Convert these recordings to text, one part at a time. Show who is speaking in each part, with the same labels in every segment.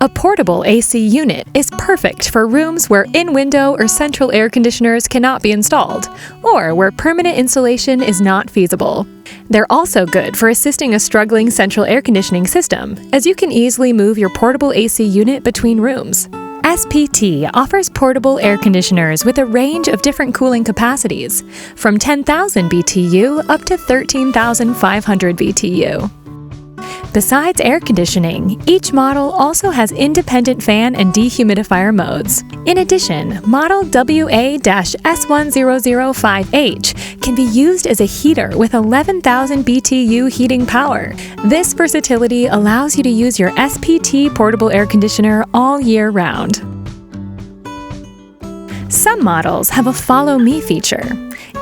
Speaker 1: A portable AC unit is perfect for rooms where in-window or central air conditioners cannot be installed, or where permanent installation is not feasible. They're also good for assisting a struggling central air conditioning system, as you can easily move your portable AC unit between rooms. SPT offers portable air conditioners with a range of different cooling capacities, from 10,000 BTU up to 13,500 BTU. Besides air conditioning, each model also has independent fan and dehumidifier modes. In addition, model WA-S1005H can be used as a heater with 11,000 BTU heating power. This versatility allows you to use your SPT portable air conditioner all year round. Some models have a Follow Me feature.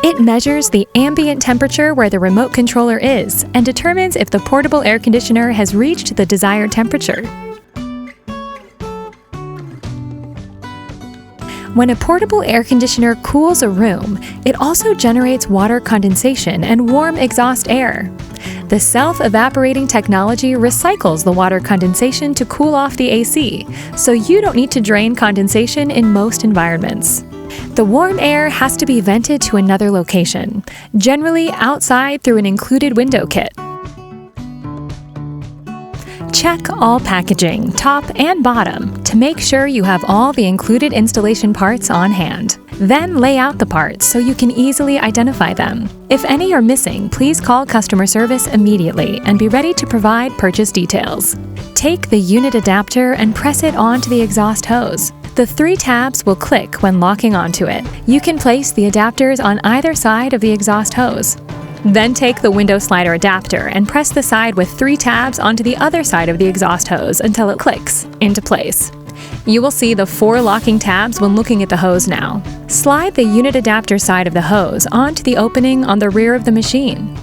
Speaker 1: It measures the ambient temperature where the remote controller is and determines if the portable air conditioner has reached the desired temperature. When a portable air conditioner cools a room, it also generates water condensation and warm exhaust air. The self-evaporating technology recycles the water condensation to cool off the AC, so you don't need to drain condensation in most environments. The warm air has to be vented to another location, generally outside through an included window kit. Check all packaging, top and bottom, to make sure you have all the included installation parts on hand. Then lay out the parts so you can easily identify them. If any are missing, please call customer service immediately and be ready to provide purchase details. Take the unit adapter and press it onto the exhaust hose. The 3 tabs will click when locking onto it. You can place the adapters on either side of the exhaust hose. Then take the window slider adapter and press the side with 3 tabs onto the other side of the exhaust hose until it clicks into place. You will see the 4 locking tabs when looking at the hose now. Slide the unit adapter side of the hose onto the opening on the rear of the machine.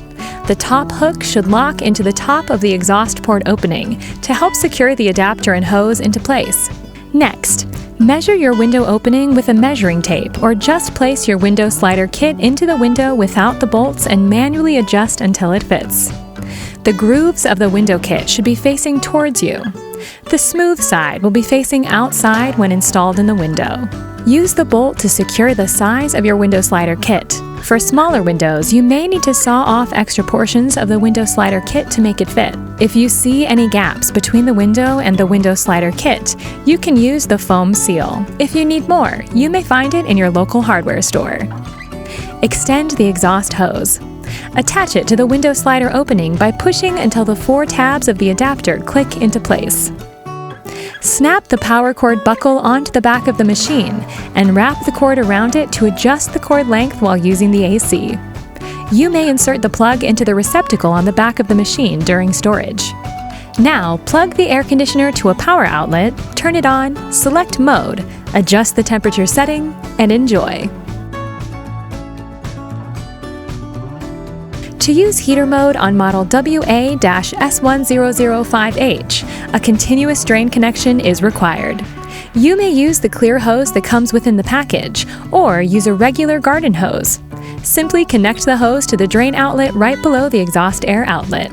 Speaker 1: The top hook should lock into the top of the exhaust port opening to help secure the adapter and hose into place. Next, measure your window opening with a measuring tape, or just place your window slider kit into the window without the bolts and manually adjust until it fits. The grooves of the window kit should be facing towards you. The smooth side will be facing outside when installed in the window. Use the bolt to secure the size of your window slider kit. For smaller windows, you may need to saw off extra portions of the window slider kit to make it fit. If you see any gaps between the window and the window slider kit, you can use the foam seal. If you need more, you may find it in your local hardware store. Extend the exhaust hose. Attach it to the window slider opening by pushing until the 4 tabs of the adapter click into place. Snap the power cord buckle onto the back of the machine and wrap the cord around it to adjust the cord length while using the AC. You may insert the plug into the receptacle on the back of the machine during storage. Now, plug the air conditioner to a power outlet, turn it on, select mode, adjust the temperature setting, and enjoy. To use heater mode on model WA-S1005H, a continuous drain connection is required. You may use the clear hose that comes within the package, or use a regular garden hose. Simply connect the hose to the drain outlet right below the exhaust air outlet.